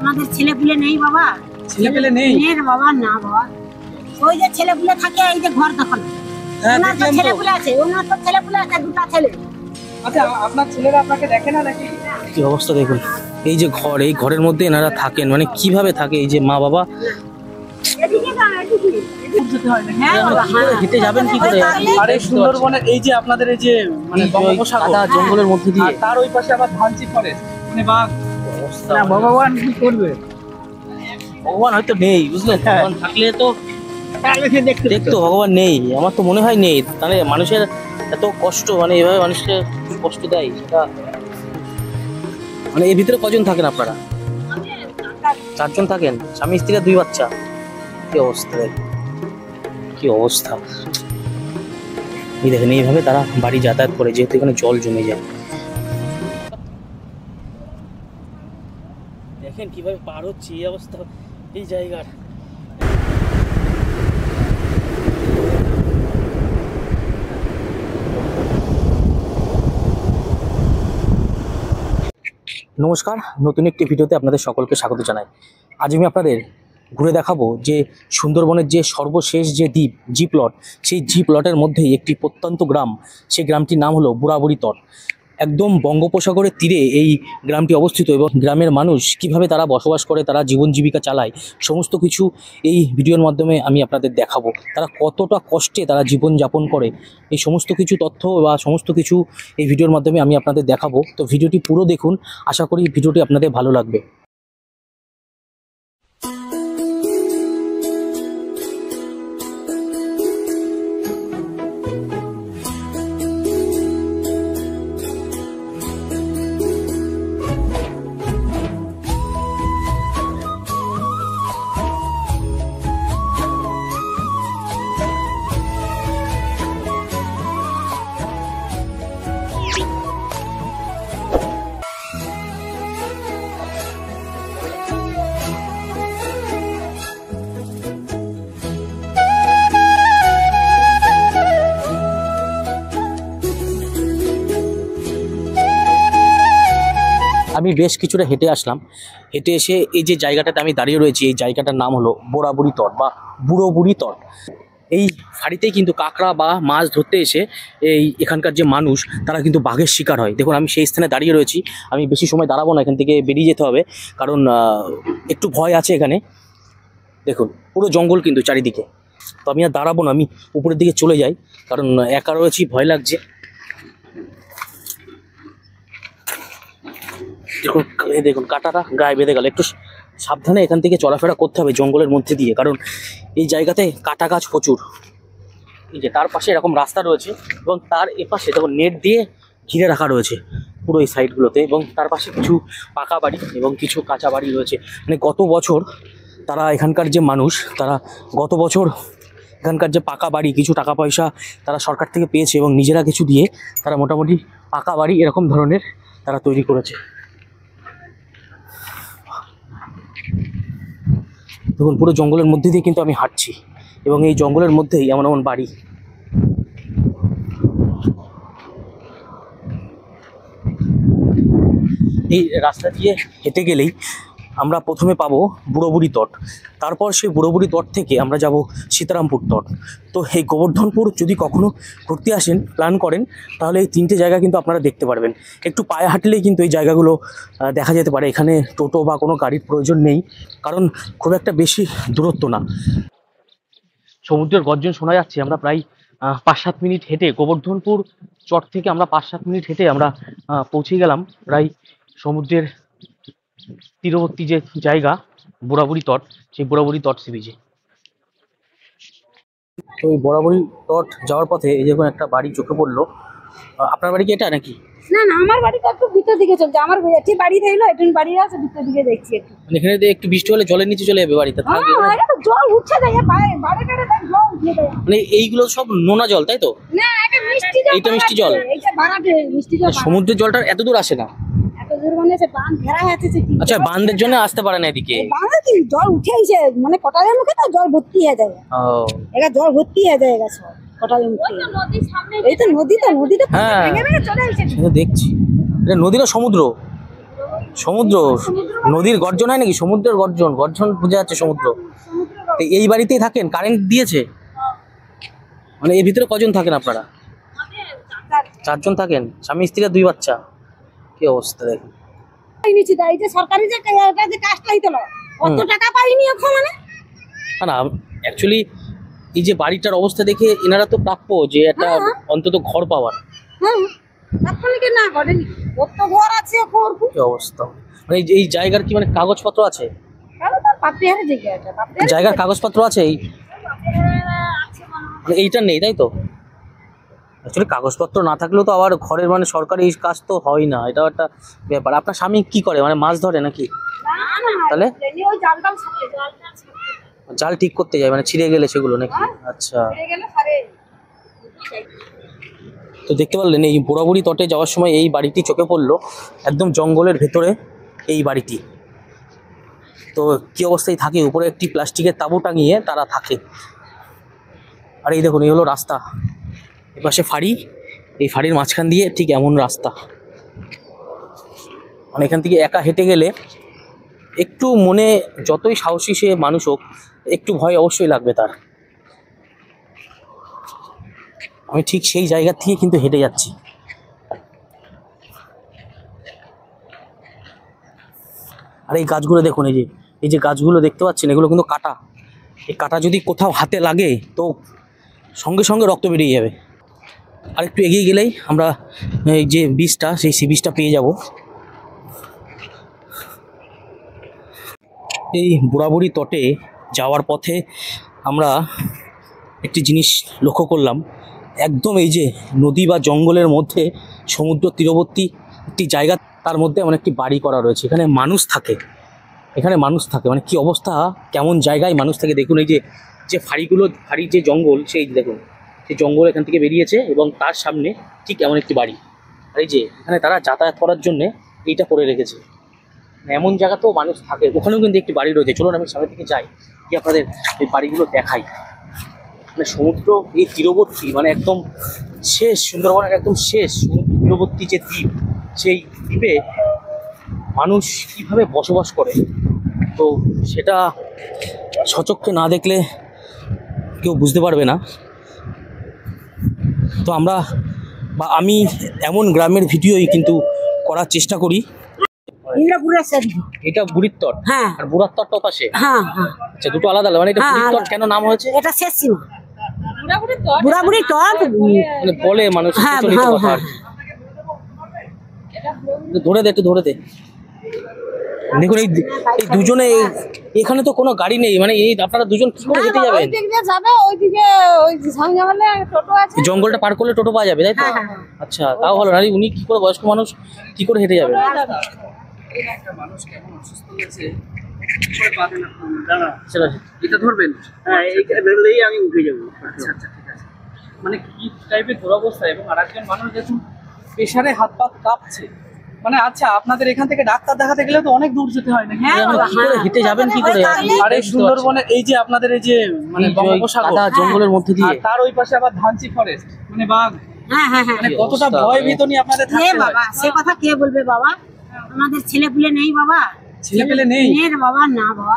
আমাদের ছেলেপুলে নেই বাবা। ছেলেপুলে নেই বাবা? না বাবা, ওই যে ছেলেপুলে থাকে এই যে ঘর দখল, ওনার তো ছেলেপুলে আছে, ওনার তো ছেলেপুলে আছে, দুটো ছেলে। আচ্ছা, আপনার ছেলেরা আপনাকে দেখে না নাকি? কি অবস্থা দেখুন, এই যে ঘর, এই ঘরের মধ্যে এনারা থাকেন, মানে কিভাবে থাকে এই যে মা বাবা। হেঁটে যাবেন কি করে? আর এই সুন্দরবনের এই যে আপনাদের এই যে মানে জঙ্গলের মধ্যে দিয়ে, তার ওই পাশে আবার ধানচি ফরেস্ট, মানে বাঘ। ভগবান কি করবে? ভগবান হয়তো নেই, বুঝলেন? ভগবান থাকলে তো দেখতো, ভগবান নেই, আমার তো মনে হয় নেই। তাহলে মানুষের এত কষ্ট, মানে এভাবে মানুষকে কষ্ট দেয় সেটা। মানে এর ভিতরে কজন থাকেন আপনারা? 4 জন থাকেন, স্বামী স্ত্রী আর 2 বাচ্চা। কি অবস্থা, কি অবস্থা! এই দেখেন, এইভাবে তারা বাড়ি যাতায়াত করে, যেহেতু এখানে জল জমে যায়। দেখেন কিভাবে পার হচ্ছে, এই অবস্থা এই জায়গার। নমস্কার, নতুন একটি ভিডিওতে আপনাদের সকলকে স্বাগত জানাই। আজ আমি আপনাদের ঘুরে দেখাবো যে সুন্দরবনের যে সর্বশেষ যে দ্বীপ, জি প্লট, সেই জি প্লটের মধ্যেই একটি প্রত্যন্ত গ্রাম। সেই গ্রামটির নাম হলো বুড়াবুড়ি তট। একদম বঙ্গোপসাগরের তীরে এই গ্রামটি অবস্থিত, এবং গ্রামের মানুষ কিভাবে তারা বসবাস করে, তারা জীবন জীবিকা চালায়, সমস্ত কিছু এই ভিডিওর মাধ্যমে আমি আপনাদের দেখাবো। তারা কতটা কষ্টে তারা জীবন যাপন করে, এই সমস্ত কিছু তথ্য বা সমস্ত কিছু এই ভিডিওর মাধ্যমে আমি আপনাদের দেখাবো। তো ভিডিওটি পুরো দেখুন, আশা করি ভিডিওটি আপনাদের ভালো লাগবে। আমি বেশ কিছুটা হেঁটে আসলাম। হেঁটে এসে এই যে জায়গাটাতে আমি দাঁড়িয়ে রয়েছি, এই জায়গাটার নাম হলো বুড়াবুড়ি তট বা বুড়োবুড়ি তট। এই ফাঁড়িতেই কিন্তু কাঁকড়া বা মাছ ধরতে এসে এখানকার যে মানুষ, তারা কিন্তু বাঘের শিকার হয়। দেখুন, আমি সেই স্থানে দাঁড়িয়ে রয়েছি। আমি বেশি সময় দাঁড়াবো না, এখান থেকে বেরিয়ে যেতে হবে, কারণ একটু ভয় আছে এখানে। দেখুন, পুরো জঙ্গল কিন্তু চারিদিকে। তো আমি আর দাঁড়াবো না, আমি উপরের দিকে চলে যাই, কারণ একা রয়েছি, ভয় লাগছে। দেখুন, দেখুন কাঁটাটা গায়ে বেঁধে গেল। একটু সাবধানে এখান থেকে চলাফেরা করতে হবে জঙ্গলের মধ্যে দিয়ে, কারণ এই জায়গাতে কাঁটা গাছ প্রচুর। এই যে তার পাশে এরকম রাস্তা রয়েছে, এবং তার এপাশে দেখুন নেট দিয়ে ঘিরে রাখা রয়েছে পুরো এই সাইডগুলোতে, এবং তার পাশে কিছু পাকা বাড়ি এবং কিছু কাঁচা বাড়ি রয়েছে। মানে গত বছর তারা, এখানকার যে মানুষ, তারা গত বছর এখানকার যে পাকা বাড়ি, কিছু টাকা পয়সা তারা সরকার থেকে পেয়েছে, এবং নিজেরা কিছু দিয়ে তারা মোটামুটি পাকা বাড়ি এরকম ধরনের তারা তৈরি করেছে। দেখুন, পুরো জঙ্গলের মধ্যে দিয়ে কিন্তু আমি হাঁটছি, এবং এই জঙ্গলের মধ্যেই এমন এমন বাড়ি। এই রাস্তা দিয়ে হেঁটে গেলেই আমরা প্রথমে পাবো বুড়োবুড়ি তট। তারপর সেই বুড়োবুড়ি তট থেকে আমরা যাব সীতারামপুর তট। তো এই গোবর্ধনপুর যদি কখনো ঘুরতে আসেন, প্ল্যান করেন, তাহলে এই 3টে জায়গা কিন্তু আপনারা দেখতে পারবেন। একটু পায়ে হাঁটলেই কিন্তু এই জায়গাগুলো দেখা যেতে পারে। এখানে টোটো বা কোনো গাড়ির প্রয়োজন নেই, কারণ খুব একটা বেশি দূরত্ব না। সমুদ্রের গর্জন শোনা যাচ্ছে। আমরা প্রায় 5-7 মিনিট হেঁটে, গোবর্ধনপুর চট থেকে আমরা 5-7 মিনিট হেঁটে আমরা পৌঁছে গেলাম প্রায় সমুদ্রের তীরবর্তী যে জায়গা বুড়াবুড়ি তট, সেই বুড়াবুড়ি তট সি বিচে। তো ওই বুড়াবুড়ি তট যাওয়ার পথে এই যখন একটা বাড়ি চোখে পড়লো। আপনার বাড়ি কি এটা নাকি? না না, আমার বাড়িটা একটু ভিতর দিকে চলছে। আমার এটি বাড়ি থাকলো, একটু বাড়ি আছে ভিতর দিকে দেখছি একটু। মানে এখানে একটু বৃষ্টি হলে জলের নিচে চলে যাবে বাড়িতে? হ্যাঁ, এটা তো জল উঠছে যায়, বাড়িটা জল উঠে যায়। মানে এইগুলো সব নোনা জল, তাই তো? না, এটা মিষ্টি জল। এইটা মিষ্টি জল? এইটা বাড়াতে মিষ্টি জল। সমুদ্রের জলটা এত দূর আসে না? এত দূর মানে সে বাঁধ ঘেরা আছে। আচ্ছা, বাঁধের জন্য আসতে পারে না এদিকে? বাঁধে কি জল উঠে এসে, মানে কটালের মুখে তো জল ভর্তি হয়ে যায়। ও, এটা জল ভর্তি হয়ে যায় গেছে কটালের মুখে। এই তো নদীটা হ্যাঁ ভেঙে ভেঙে চলে এসেছে। সেটা দেখছি। এটা নদী না সমুদ্র? সমুদ্র, নদীর গর্জন হয় নাকি? সমুদ্রের গর্জন, গর্জন বোঝা যাচ্ছে সমুদ্র। তো এই বাড়িতেই থাকেন? কারেন্ট দিয়েছে? মানে এর ভিতরে কজন থাকেন আপনারা? 4 জন থাকেন, স্বামী স্ত্রী আর 2 বাচ্চা। কি অবস্থা দেখেন। নিচে এই যে সরকারি যে এটা যে কাজটা হইতো কত টাকা পাইনি এখন মানে না অ্যাকচুয়ালি এই যে বাড়িটার অবস্থা দেখে এনারা তো প্রাপ্য যে একটা অন্তত ঘর পাওয়ার। হ্যাঁ আপনারা কি না করেন? কত ঘর আছে করব। কি অবস্থা, মানে এই জায়গার কি মানে কাগজপত্র আছে? পাপিয়ার জায়গাটা, পাপিয়ার জায়গার কাগজপত্র আছে? মানে এইটা নেই তাই তো? অ্যাকচুয়ালি কাগজপত্র না থাকলেও তো আবার ঘরের মানে সরকারি কাজ তো হয় না, এটাও একটা ব্যাপার। আপনার স্বামী কি করে, মানে মাছ ধরে নাকি? তাহলে ওই জালটাল সাথে জাল ঠিক করতে যায়, মানে ছিঁড়ে গেলে সেগুলো নাকি? আচ্ছা, তো দেখতে পারলেন এই বুড়াবুড়ি তটে যাওয়ার সময় এই বাড়িটি চোখে পড়লো, একদম জঙ্গলের ভেতরে এই বাড়িটি। তো কি অবস্থায় থাকে, উপরে একটি প্লাস্টিকের তাঁবু টাঙিয়ে তারা থাকে। আর এই দেখুন, এই হলো রাস্তা, এপাশে ফাঁড়ি, এই ফাঁড়ির মাঝখান দিয়ে ঠিক এমন রাস্তা। মানে এখান থেকে একা হেঁটে গেলে একটু মনে যতই সাহসী সে মানুষ হোক, একটু ভয় অবশ্যই লাগবে তার। আমি ঠিক সেই জায়গা থেকে কিন্তু হেঁটে যাচ্ছি। আর এই গাছগুলো দেখুন, এই যে গাছগুলো দেখতে পাচ্ছেন, এগুলো কিন্তু কাটা। এই কাটা যদি কোথাও হাতে লাগে তো সঙ্গে সঙ্গে রক্ত বেরিয়ে যাবে। আর একটু এগিয়ে গেলেই আমরা এই যে বীজটা, সেই সি বীজটা পেয়ে যাব। এই বুড়াবুড়ি তটে যাওয়ার পথে আমরা একটি জিনিস লক্ষ্য করলাম, একদম এই যে নদী বা জঙ্গলের মধ্যে সমুদ্র তীরবর্তী একটি জায়গা, তার মধ্যে এমন একটি বাড়ি করা রয়েছে। এখানে মানুষ থাকে, মানে কি অবস্থা, কেমন জায়গায় মানুষ থাকে দেখুন। এই যে ফাঁড়ির যে জঙ্গল, সেই দেখুন, সেই জঙ্গল এখান থেকে বেরিয়েছে এবং তার সামনে ঠিক এমন একটি বাড়ি। আর এই যে এখানে তারা যাতায়াত করার জন্যে এইটা করে রেখেছে। এমন জায়গাতেও মানুষ থাকে, ওখানেও কিন্তু একটি বাড়ি রয়েছে। চলুন আমি সামনে থেকে যাই, কি আপনাদের এই বাড়িগুলো দেখাই। মানে সমুদ্র এই তীরবর্তী, মানে একদম শেষ, সুন্দরবনের একদম শেষ সমুদ্র তীরবর্তী যে দ্বীপ, সেই দ্বীপে মানুষ কীভাবে বসবাস করে, তো সেটা সচক্ষে না দেখলে কেউ বুঝতে পারবে না। তো আমি এমন গ্রামের ভিডিওই কিন্তু করার চেষ্টা করি। ইন্দ্রপুরের সাথে এটা বুড়ির তট, হ্যাঁ, আর বুড়ার তটটা পাশে। হ্যাঁ হ্যাঁ, আচ্ছা, দুটো আলাদা আলাদা। মানে এটা বুড়ির তট কেন নাম হয়েছে? এটা শেষ সীমা, বুড়াবুড়ি তট মানে বলে মানুষ প্রচলিত কথা আর কি। একটু ধরে দে। দেখুন এই দুজনে, এখানে তো কোনো গাড়ি নেই, মানে এই আপনারা দুজন কি করে হেঁটে যাবেন? জঙ্গলটা পার করলে টোটো পাওয়া যাবে তাই তো? আচ্ছা, তাও ভালো। নারী উনি কি করে, বয়স্ক মানুষ কি করে হেঁটে যাবেন? এটা ধরবেন? হ্যাঁ, এইটা ধরলেই আমি উঠে যাবো। আচ্ছা আচ্ছা, ঠিক আছে। মানে কি টাইপের দুরবস্থা, এবং আরেকজন মানুষ দেখুন প্রেসারে হাত পা কাঁপছে। মানে আচ্ছা, আপনাদের এখান থেকে ডাক্তার দেখাতে গেলে তো অনেক দূর যেতে হয় নাকি? কি করে হেঁটে যাবেন কি করে? আর এই সুন্দরবনের এই যে আপনাদের এই যে মানে বঙ্গোপসাগর, জঙ্গলের মধ্যে দিয়ে, তার ওই পাশে আবার ধানচি ফরেস্ট, মানে বাঘ। হ্যাঁ হ্যাঁ হ্যাঁ, মানে কতটা ভয়ভীত নিয়ে আপনাদের থাকতে হয়। বাবা সে কথা কে বলবে বাবা? আমাদের ছেলেপুলে নেই বাবা, ছেলেপেলে নেই রে বাবা, না বাবা।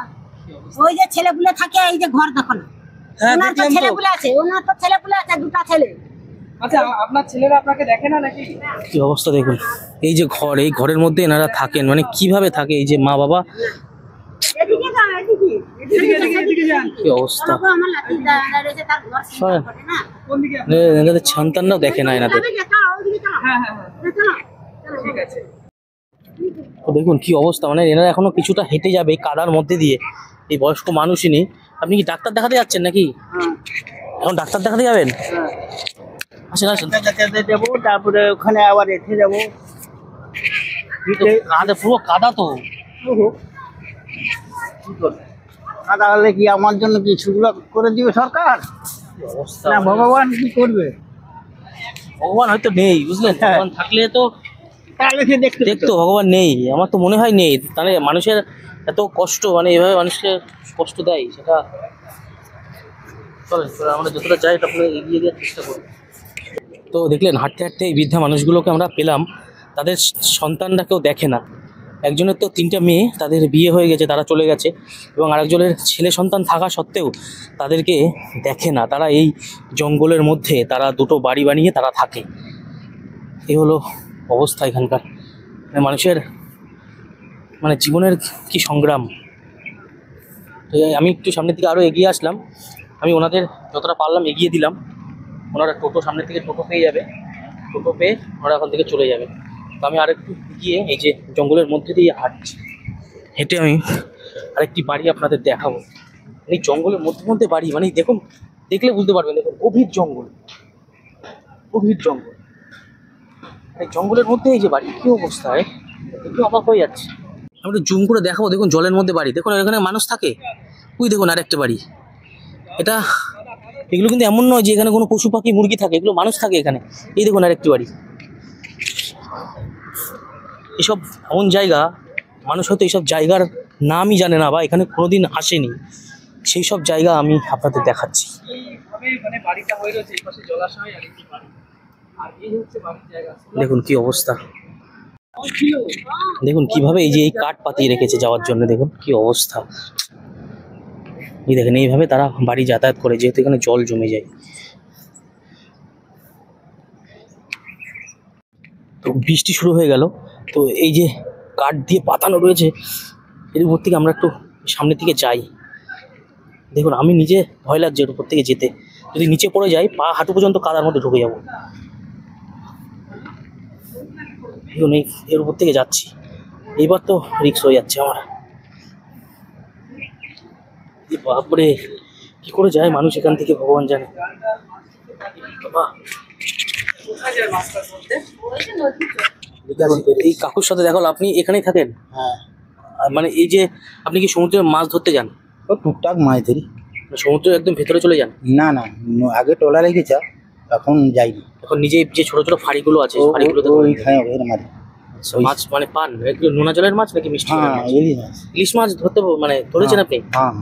ওই যে ছেলেপুলে থাকে এই যে ঘর দখল, ওনার তো ছেলেপুলে আছে, ওনার তো ছেলেপুলে আছে, 2টা ছেলে। আচ্ছা, আপনার ছেলেরা আপনাকে দেখে না নাকি? কি অবস্থা দেখুন। এই যে ঘর, এই ঘরের মধ্যে এনারা থাকেন, মানে কিভাবে থাকে এই যে মা বাবা। এদিকে যান, এদিকে যান। কি অবস্থা, বাবা আমার লাঠি রয়েছে, তার ঘর সিঁড়ি করে না। কোন দিকে? এনাদের সন্তানরাও দেখে না এনাদের। হ্যাঁ হ্যাঁ হ্যাঁ, ঠিক আছে। তো দেখুন কি অবস্থা, মানে এনারা এখনো কিছুটা হেঁটে যাবে কাদার মধ্যে দিয়ে। এই বয়স্ক মানুষই নেই। আপনি কি ডাক্তার দেখাতে যাচ্ছেন নাকি? এখন ডাক্তার দেখাতে যাবেন? আসেন আসেন, যাবো, তারপরে ওখানে আবার এসে যাবো। কাদা, পুরো কাদা তো। কাদা হলে কি আমার জন্য কি ছুগুলো করে দিবে সরকার? অবস্থা, না, ভগবান কি করবে? ভগবান হয়তো নেই, বুঝলেন? ভগবান থাকলে তো তাহলে সে দেখতো। ভগবান নেই, আমার তো মনে হয় নেই। তাহলে মানুষের এত কষ্ট, মানে এভাবে মানুষকে কষ্ট দেয়, সেটা চলেন আমরা যতটা যাই আপনার এগিয়ে দেওয়ার চেষ্টা করি। তো দেখলেন হাঁটতে হাঁটতে এই বৃদ্ধা মানুষগুলোকে আমরা পেলাম, তাদের সন্তানরা কেউ দেখে না। একজনের তো 3টে মেয়ে, তাদের বিয়ে হয়ে গেছে, তারা চলে গেছে, এবং আরেকজনের ছেলে সন্তান থাকা সত্ত্বেও তাদেরকে দেখে না। তারা এই জঙ্গলের মধ্যে তারা 2টো বাড়ি বানিয়ে তারা থাকে। এই হলো অবস্থা এখানকার, মানে মানুষের মানে জীবনের কি সংগ্রাম। তো আমি একটু সামনের দিকে আরও এগিয়ে আসলাম, আমি ওনাদের যতটা পারলাম এগিয়ে দিলাম। ওনারা টোটো সামনের থেকে টোটো পেয়ে যাবে, টোটো পেয়ে ওনারা ওখান থেকে চলে যাবে। তো আমি আরেকটু গিয়ে এই যে জঙ্গলের মধ্যে দিয়ে হাঁটছি, হেঁটে আমি আরেকটি বাড়ি আপনাদের দেখাবো। এই জঙ্গলের মধ্যে মধ্যে বাড়ি, মানে দেখুন, দেখলে বুঝতে পারবেন, দেখুন গভীর জঙ্গল, গভীর জঙ্গল, এই জঙ্গলের মধ্যে এই যে বাড়ি, কী অবস্থা, একটু অবাক হয়ে যাচ্ছে। আমি একটু জুম করে দেখাবো, দেখুন জলের মধ্যে বাড়ি, দেখুন এখানে মানুষ থাকে, ওই দেখুন আরেকটা বাড়ি। এটা এগুলো কিন্তু এমন নয় যে এখানে কোনো পশু পাখি মুরগি থাকে, এগুলো মানুষ থাকে এখানে। এই দেখুন আরেকটি বাড়ি। এসব এমন জায়গা, মানুষ হয়তো এইসব জায়গার নামই জানে না বা এখানে কোনোদিন আসেনি, সেই সব জায়গা আমি আপনাদের দেখাচ্ছি। এইভাবে মানে বাড়িটা হয়ে রয়েছে, এই পাশে জলাশয় আর একটি বাড়ি, আর এই হচ্ছে বাড়ির জায়গা। দেখুন কি অবস্থা, দেখুন কিভাবে এই যে এই কাঠ পাতিয়ে রেখেছে যাওয়ার জন্য, দেখুন কি অবস্থা। এই দেখেন এইভাবে তারা বাড়ি যাতায়াত করে, যেহেতু এখানে জল জমে যায়। তো বৃষ্টি শুরু হয়ে গেল, তো এই যে কাঠ দিয়ে পাতানো রয়েছে, এর উপর থেকে আমরা একটু সামনের দিকে যাই। দেখুন আমি নিজে ভয় লাগছে এর উপর থেকে যেতে, যদি নিচে পড়ে যাই পা হাঁটু পর্যন্ত কাদার মধ্যে ঢুকে যাব। দেখুন এর উপর থেকে যাচ্ছি, এইবার তো রিস্ক হয়ে যাচ্ছে আমার। বাপরে, কি করে যায় মানুষ এখান থেকে ভগবান জানে। এই কাকুর সাথে দেখাল, আপনি এখানেই থাকেন? হ্যাঁ, মানে এই যে আপনি কি সমুদ্রে মাছ ধরতে যান? ও টুকটাক মাছ ধরি। সমুদ্রের একদম ভেতরে চলে যান? না না, আগে ট্রলার লেগেছে, এখন যাইনি। এখন নিজে যে ছোট ছোট ফাড়িগুলো আছে, ফাড়িগুলোতে মারি মাছ মানে পান? একটু নোনা জলের মাছ নাকি মিষ্টি জলের মাছ? ইলিশ মাছ। ইলিশ মাছ ধরতে মানে ধরেছেন আপনি? হ্যাঁ,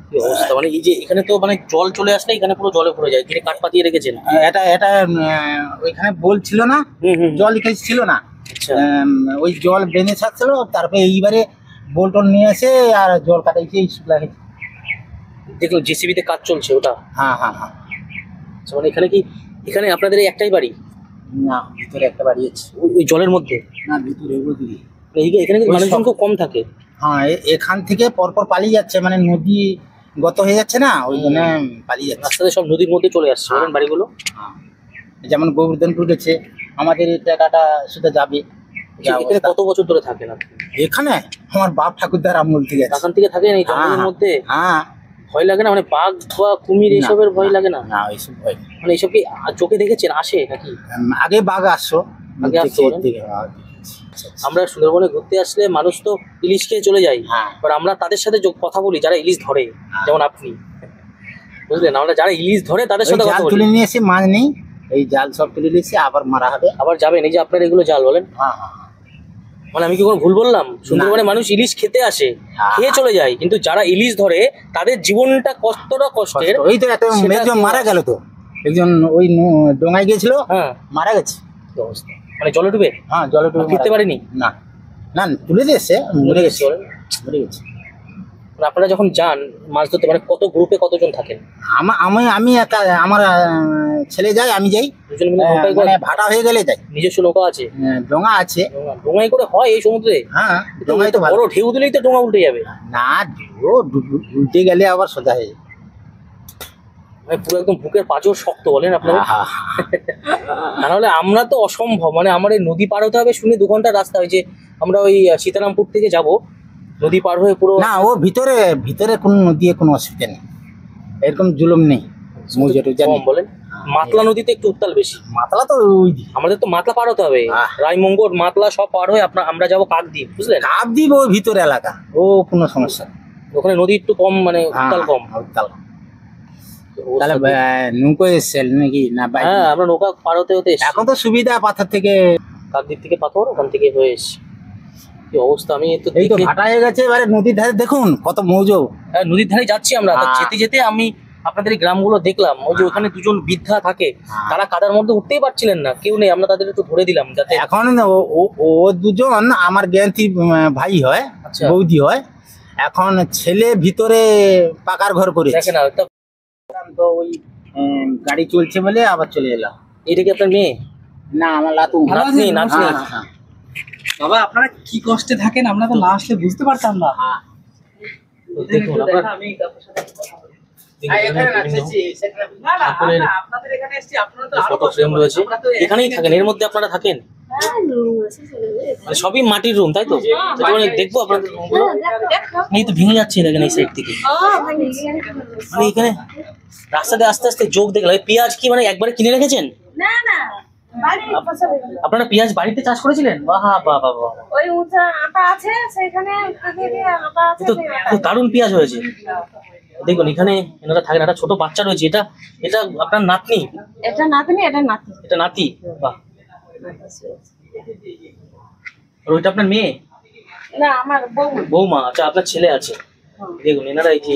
কি অবস্থা, মানে এই যে এখানে তো মানে জল চলে আসলে এখানে পুরো জলে ভরে যায়, তিনি কাঠ পাতিয়ে রেখেছেন। এটা এটা ওইখানে বলছিল না, জল লিকেজ ছিল না। আচ্ছা, ওই জল বেঁধে থাকছিল, তারপরে এইবারে বোল্টন নিয়ে এসে আর জল কাটাইছে, স্কুল আছে। দেখলো জেসিবিতে কাজ চলছে ওটা? হ্যাঁ হ্যাঁ হ্যাঁ। আচ্ছা, মানে এখানে কি, এখানে আপনাদের এই একটাই বাড়ি? না, ভিতরে একটা বাড়ি আছে। ওই জলের মধ্যে? না, ভিতরে ওদিকে। এখানে কিন্তু মানুষজন খুব কম থাকে। হ্যাঁ, এখান থেকে পরপর পালিয়ে যাচ্ছে, মানে নদী গত হয়ে যাচ্ছে না, ওই জন্য পালিয়ে যাচ্ছে। রাস্তাতে সব নদীর মধ্যে চলে আসছে বাড়িগুলো। হ্যাঁ, যেমন গোবর্ধনপুর গেছে, আমাদের এই টাকাটা শুধু যাবে। এখানে কত বছর ধরে থাকেন আপনি? এখানে আমার বাপ ঠাকুরদার আমল থেকে আছে। তখন থেকে থাকেন এই জঙ্গলের মধ্যে? হ্যাঁ। ভয় লাগে না, মানে বাঘ বা কুমির এসবের ভয় লাগে না? না, এইসব ভয় নেই। মানে এইসব কি চোখে দেখেছেন, আসে নাকি? আগে বাঘ আসছো, আগে আসতো বলেন? আমরা সুন্দরবনে ঘুরতে আসলে মানুষ তো ইলিশ খেয়ে চলে যায়, হ্যাঁ। এবার আমরা তাদের সাথে কথা বলি যারা ইলিশ ধরে, যেমন আপনি, বুঝলেন? আমরা যারা ইলিশ ধরে তাদের সাথে কথা বলি। তুলে নিয়ে এসে মাছ নেই, এই জাল সব তুলে নিয়ে এসে আবার মারা হবে, আবার যাবেন। এই যে আপনার এগুলো জাল বলেন, হ্যাঁ হ্যাঁ। মানে আমি কি কোনো ভুল বললাম? সুন্দরবনে মানুষ ইলিশ খেতে আসে, খেয়ে চলে যায়, কিন্তু যারা ইলিশ ধরে তাদের জীবনটা কতটা কষ্টের। ওই তো একটা একজন মারা গেল, তো একজন ওই ডোঙায় গিয়েছিল, হ্যাঁ, মারা গেছে। মানে জলে ডুবে? হ্যাঁ, জলে ডুবে ফিরতে পারিনি? না না, তুলে দিয়েছে, মরে গেছে, মরে গেছে। আপনারা যখন যান মাছ ধরতে, মানে কত গ্রুপে কতজন থাকেন? আমি একা, আমার ছেলে যায়, আমি যাই, দুজন মিলে নৌকায় করে? মানে ভাটা হয়ে গেলে যাই। নিজস্ব নৌকা আছে? ডোঙা আছে। ডোঙায় করে হয় এই সমুদ্রে? হ্যাঁ, ডোঙায় তো বড় ঢেউ দিলেই তো ডোঙা উল্টে যাবে। না, উল্টে গেলে আবার সোজা হয়ে যাবে, মানে পুরো একদম বুকের পাঁজর শক্ত বলেন আপনারা। তাহলে আমরা তো অসম্ভব, মানে আমার এই নদী পার হতে হবে শুনে 2 ঘন্টার রাস্তা হয়েছে। আমরা ওই সীতারামপুর থেকে যাব, নদী পার হয়ে পুরো। না, ও ভিতরে ভিতরে কোনো নদী, কোনো অসুবিধা নেই, এরকম জুলুম নেই। কম বলেন? মাতলা নদীতে একটু উত্তাল বেশি। মাতলা তো ওই আমাদের তো মাতলা পার হতে হবে, রায়মঙ্গল মাতলা সব পার হয়ে আমরা যাবো কাকদ্বীপ, বুঝলেন? কাকদ্বীপ ওই ভিতরে এলাকা, ও কোনো সমস্যা নেই, ওখানে নদী একটু কম, মানে উত্তাল কম। উত্তাল। তাহলে নৌকো এসেছিল নাকি? না, হ্যাঁ, আমরা নৌকা পার হতে হতে এখন তো সুবিধা, পাথর থেকে, কাকদ্বীপ থেকে পাথর, ওখান থেকে হয়ে এসেছি। কি অবস্থা, আমি তো এই তো ভাটা হয়ে গেছে। এবারে নদীর ধারে দেখুন কত মৌজো। হ্যাঁ, নদীর ধারে যাচ্ছি আমরা, যেতে যেতে আমি আপনাদের এই গ্রামগুলো দেখলাম, ওই যে ওখানে দুজন বৃদ্ধা থাকে, তারা কাদার মধ্যে উঠতেই পারছিলেন না, কেউ নেই, আমরা তাদের একটু ধরে দিলাম যাতে। এখন ও দুজন আমার জ্ঞানতি ভাই হয়, আচ্ছা। বৌদি হয়। এখন ছেলে ভিতরে পাকার ঘর করেছে। দেখেন একটা, তো ওই গাড়ি চলছে বলে আবার চলে এলাম। এটা কি আপনার মেয়ে? না, আমার লাতু। নাতনি, নাতনি। হ্যাঁ, হ্যাঁ, বাবা আপনারা কি কষ্টে থাকেন, আমরা তো না আসলে বুঝতে পারতাম না। হ্যাঁ। দেখুন আমি কাকুর সাথে কথা বলি। না, আপনাদের এখানে এসেছি, আপনারা তো আরো ফটো কষ্ট ফ্রেম করেন। রয়েছে, আমরা তো এখানেই থাকেন, এর মধ্যে আপনারা থাকেন? মানে সবই মাটির রুম, তাই তো? মানে দেখবো আপনাদের রুমগুলো, এই তো ভেঙে যাচ্ছে দেখেন এই সাইড থেকে। মানে এখানে রাস্তাতে আস্তে আস্তে যোগ দেখলাম। এই পেঁয়াজ কি মানে একবারে কিনে রেখেছেন? না না, বাড়ির পাশে আপনারা পেঁয়াজ বাড়িতে চাষ করেছিলেন? বাহ বাহ বাহ বাহ, ওই উঁচা আটা আছে, সেখানে আটা আছে। এ তো দারুণ পেঁয়াজ হয়েছে। দেখুন এখানে এনারা থাকেন, একটা ছোট বাচ্চা রয়েছে, এটা এটা আপনার নাতনি? এটা নাতনি, এটা নাতি। এটা নাতি, বাহ। আর ওইটা আপনার মেয়ে? না, আমার বউ। বৌমা, আচ্ছা আপনার ছেলে আছে। দেখুন এনারা এই যে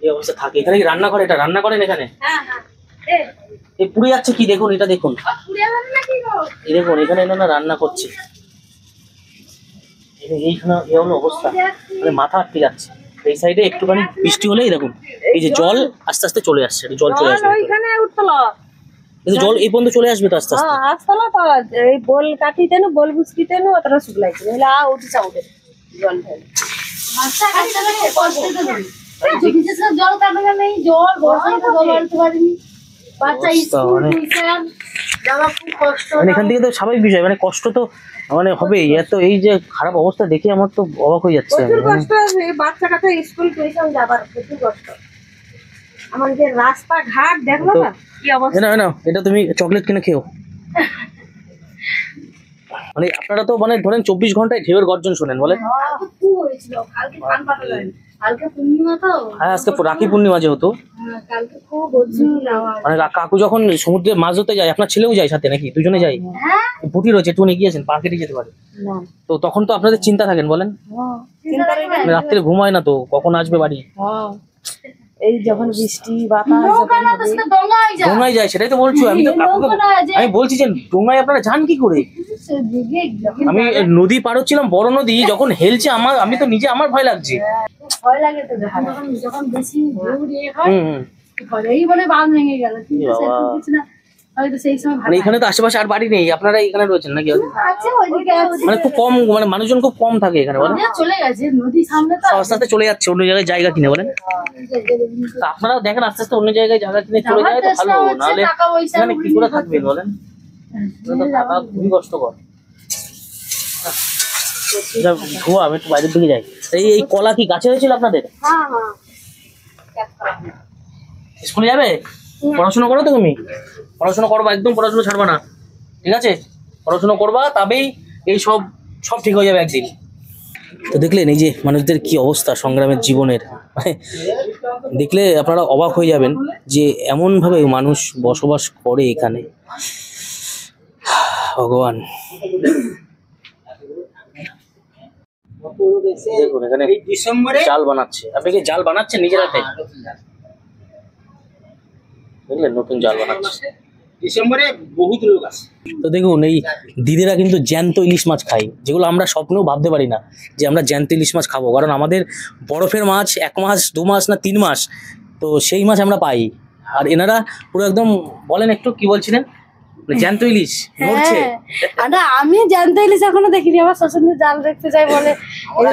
এই অবস্থা থাকে। এখানে কি রান্না করে? এটা রান্না করেন এখানে? হ্যাঁ হ্যাঁ। এই পুড়ে যাচ্ছে কি দেখুন, এটা দেখুন, এই দেখুন এখানে এনারা রান্না করছে। এইখানে এই হলো অবস্থা, মানে মাথা আটকে যাচ্ছে। এই সাইডে একটুখানি বৃষ্টি হলেই দেখুন এই যে জল আস্তে আস্তে চলে আসছে, জল চলে আসবে, ওইখানে উঠতলো, এই যে জল এই পর্যন্ত চলে আসবে তো আস্তে আস্তে। আসতলো তো এই বল কাটিতেন, বল বুসকিতেন, ওটা শুকলাইছে, নইলে উঠে চাউটে জল ঢেলে। বাচ্চা কাটতে কষ্ট তো নেই, বিশেষ করে জল কাটবে নেই, জল বর্ষায় তো জল আনতে পারিনি, বাচ্চা স্কুল টিউশন যাওয়া খুব কষ্ট। মানে এখান থেকে তো স্বাভাবিক বিষয়, মানে কষ্ট তো মানে হবেই। এত এই যে খারাপ অবস্থা দেখে আমার তো অবাক হয়ে যাচ্ছে। প্রচুর কষ্ট আছে, বাচ্চা কাছে স্কুল টিউশন যাবার প্রচুর কষ্ট। আমাদের রাস্তাঘাট দেখলো না কি অবস্থা। না না, এটা তুমি চকলেট কিনে খেও। মানে আপনারা তো মানে ধরেন 24 ঘন্টায় ঢেউয়ের গর্জন শোনেন বলেন। খুব হয়েছিল কালকে, ধান পাতা কালকে পূর্ণিমা তো। হ্যাঁ, আজকে রাখি পূর্ণিমা যেহেতু, কালকে খুব হচ্ছিল। মানে কাকু যখন সমুদ্রে মাছ ধরতে যায়, আপনার ছেলেও যায় সাথে নাকি? দুজনে যায়? হ্যাঁ, পুঁটি রয়েছে, একটু গিয়েছেন, পার্কেটে যেতে পারে। না তো তখন তো আপনাদের চিন্তা থাকেন বলেন, চিন্তা নেই। মানে রাত্রে ঘুমায় না তো, কখন আসবে বাড়ি। এই যখন বৃষ্টি বাতাস ডোঙায় যায়, সেটাই তো বলছি আমি। তো কাকুকে আমি বলছি যে ডোঙায় আপনারা যান কি করে? আমি নদী পার হচ্ছিলাম, বড় নদী, যখন হেলছে আমি তো নিজে আমার ভয় লাগছে। ভয় লাগে তো যখন বেশি হয়, হুম। এই বলে বাঁধ ভেঙে গেল, কিন্তু বাবা। সেরকম কিছু না, হয়তো সেই সময় মানে এখানে তো আশেপাশে আর বাড়ি নেই, আপনারা এখানে রয়েছেন নাকি? আছে, ওইদিকে আছে। মানে খুব কম, মানে মানুষজন খুব কম থাকে এখানে বলেন। চলে গেছে নদী সামনে তো। সব আস্তে আস্তে চলে যাচ্ছে অন্য জায়গায় জায়গা কিনে বলেন। তা আপনারাও দেখেন আস্তে আস্তে অন্য জায়গায় জায়গা কিনে চলে যায় তো ভালো, নাহলে এখানে কি করে থাকবেন বলেন? এখানে তো থাকা খুবই কষ্টকর। ধোয়া, আমি একটু বাইরের দিকে যাই। এই কলা কি গাছে হয়েছিল আপনাদের? হ্যাঁ হ্যাঁ। স্কুলে যাবে? পড়াশোনা করো তো তুমি? পড়াশোনা করবা, একদম পড়াশোনা ছাড়বা না, ঠিক আছে? পড়াশোনা করবা, তবেই এই সব ঠিক হয়ে যাবে একদিন। তো দেখলেন এই যে মানুষদের কি অবস্থা সংগ্রামের জীবনের, মানে দেখলে আপনারা অবাক হয়ে যাবেন যে এমনভাবে মানুষ বসবাস করে এখানে। ভগবান, দেখুন এখানে ডিসেম্বরে জাল বানাচ্ছে। আপনি কি জাল বানাচ্ছেন নিজের হাতে? বুঝলেন, নতুন জাল বানাচ্ছে। ডিসেম্বরে বহুত লোক আসে। তো দেখুন এই দিদিরা কিন্তু জ্যান্ত ইলিশ মাছ খাই, যেগুলো আমরা স্বপ্নেও ভাবতে পারি না যে আমরা জ্যান্ত ইলিশ মাছ খাবো, কারণ আমাদের বরফের মাছ 1 মাস 2 মাস না 3 মাস, তো সেই মাছ আমরা পাই। আর এনারা পুরো একদম, বলেন একটু কি বলছিলেন? জ্যান্ত ইলিশ নড়ছে। না, আমি জানতে ইলিশ এখনো দেখিনি, আমার শ্বশুর জাল দেখতে যাই বলে।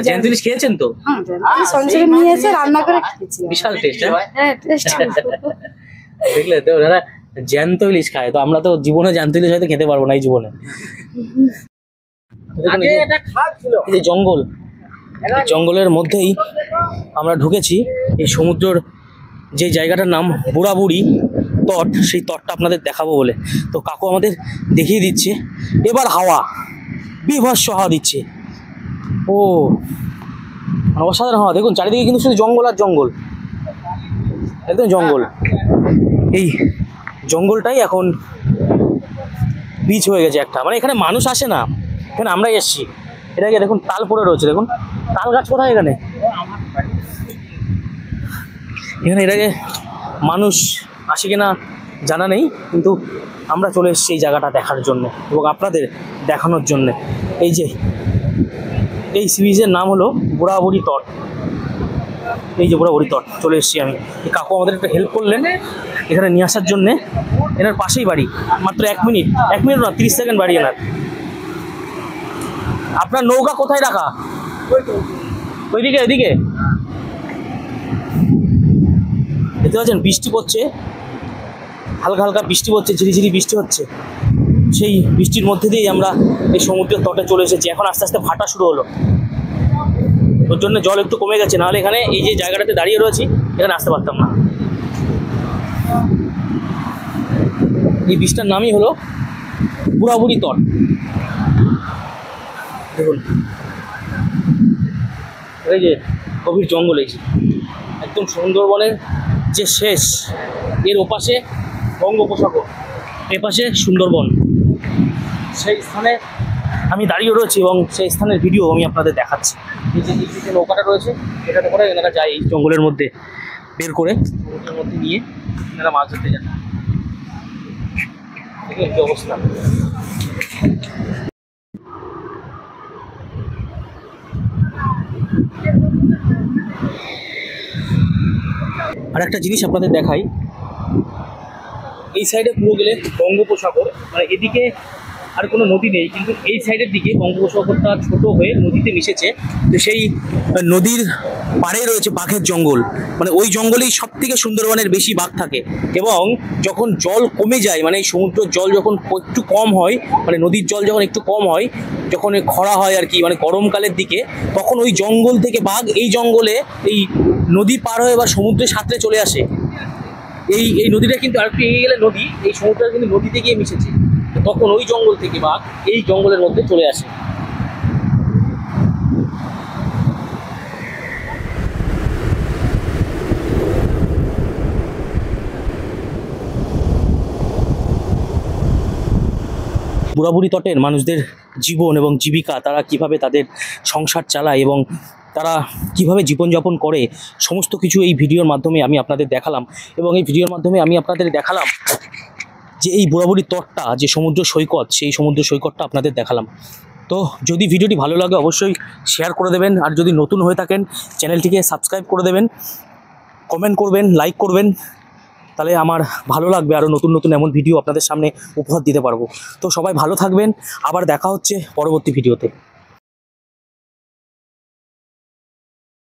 জ্যান্ত ইলিশ খেয়েছেন তো? সঞ্চয় নিয়ে এসে রান্না করে খেয়েছি, বিশাল টেস্ট। হ্যাঁ টেস্ট। দেখলে তো ওনারা জ্যান্ত ইলিশ খায়, তো আমরা তো জীবনে জ্যান্ত ইলিশ হয়তো খেতে পারবো না এই জীবনে। দেখুন এই যে জঙ্গল, এই জঙ্গলের মধ্যেই আমরা ঢুকেছি। এই সমুদ্রের যে জায়গাটার নাম বুড়াবুড়ি তট, সেই তটটা আপনাদের দেখাবো বলে তো কাকু আমাদের দেখিয়ে দিচ্ছে। এবার হাওয়া, বিভৎস হাওয়া দিচ্ছে। ও অসাধারণ হাওয়া, দেখুন চারিদিকে কিন্তু শুধু জঙ্গল আর জঙ্গল, একদম জঙ্গল। এই জঙ্গলটাই এখন বীজ হয়ে গেছে একটা, মানে এখানে মানুষ আসে না, এখানে আমরাই এসছি। এটাকে দেখুন তাল পড়ে রয়েছে, দেখুন তাল গাছ কোথায় এখানে, এটাকে মানুষ আসে কিনা জানা নেই, কিন্তু আমরা চলে এসেছি এই জায়গাটা দেখার জন্য এবং আপনাদের দেখানোর জন্যে। এই যে এই সি বিচের নাম হলো বুড়াবুড়ি তট। এই যে বুড়াবুড়ি তট চলে এসেছি আমি। এই কাকু আমাদের একটা হেল্প করলেন এখানে নিয়ে আসার জন্যে। এনার পাশেই বাড়ি, মাত্র 1 মিনিট না 30 সেকেন্ড বাড়ি এনার। আপনার নৌকা কোথায় রাখা? ওইদিকে, এদিকে দেখতে পাচ্ছেন বৃষ্টি পড়ছে, হালকা হালকা বৃষ্টি পড়ছে, ঝিরিঝিরি বৃষ্টি হচ্ছে। সেই বৃষ্টির মধ্যে দিয়েই আমরা এই সমুদ্রের তটে চলে এসেছি। এখন আস্তে আস্তে ভাটা শুরু হলো, ওর জন্য জল একটু কমে গেছে, নাহলে এখানে এই যে জায়গাটাতে দাঁড়িয়ে রয়েছি এখানে আসতে পারতাম না। এই বীজটার নামই হলো বুড়াবুড়ি তট। দেখুন এই যে গভীর জঙ্গল, এই একদম সুন্দরবনের যে শেষ, এর ওপাশে বঙ্গোপসাগর, এপাশে সুন্দরবন। সেই স্থানে আমি দাঁড়িয়ে রয়েছি এবং সেই স্থানের ভিডিও আমি আপনাদের দেখাচ্ছি। এই যে নৌকাটা রয়েছে এটাতে করে এনারা যায় এই জঙ্গলের মধ্যে, বের করে সমুদ্রের মধ্যে নিয়ে এনারা মাছ ধরতে যান। কি অবস্থা! আর একটা জিনিস আপনাদের দেখাই, এই সাইডে পুরো গেলে বঙ্গোপসাগর, মানে এদিকে আর কোনো নদী নেই, কিন্তু এই সাইডের দিকে বঙ্গোপসাগরটা ছোট হয়ে নদীতে মিশেছে। তো সেই নদীর পাড়ে রয়েছে বাঘের জঙ্গল, মানে ওই জঙ্গলেই সব থেকে সুন্দরবনের বেশি বাঘ থাকে। এবং যখন জল কমে যায়, মানে সমুদ্রের জল যখন একটু কম হয়, মানে নদীর জল যখন একটু কম হয়, যখন খরা হয় আর কি, মানে গরমকালের দিকে, তখন ওই জঙ্গল থেকে বাঘ এই জঙ্গলে এই নদী পার হয়ে বা সমুদ্রে সাঁতরে চলে আসে। এই নদীটা কিন্তু আর একটু এগিয়ে গেলে নদী, এই সমুদ্রটা কিন্তু নদীতে গিয়ে মিশেছে, তখন ওই জঙ্গল থেকে বাঘ এই জঙ্গলের মধ্যে চলে আসে। বুড়াবুড়ি তটের মানুষদের জীবন এবং জীবিকা, তারা কিভাবে তাদের সংসার চালায় এবং তারা কিভাবে জীবনযাপন করে, সমস্ত কিছু এই ভিডিওর মাধ্যমে আমি আপনাদের দেখালাম। এবং এই ভিডিওর মাধ্যমে আমি আপনাদের দেখালাম যে এই বুড়াবুড়ি তটটা যে সমুদ্র সৈকত, সেই সমুদ্র সৈকতটা আপনাদের দেখালাম। তো যদি ভিডিওটি ভালো লাগে অবশ্যই শেয়ার করে দেবেন, আর যদি নতুন হয়ে থাকেন চ্যানেলটিকে সাবস্ক্রাইব করে দেবেন, কমেন্ট করবেন, লাইক করবেন, তাহলে আমার ভালো লাগবে, আরও নতুন নতুন এমন ভিডিও আপনাদের সামনে উপহার দিতে পারবো। তো সবাই ভালো থাকবেন, আবার দেখা হচ্ছে পরবর্তী ভিডিওতে।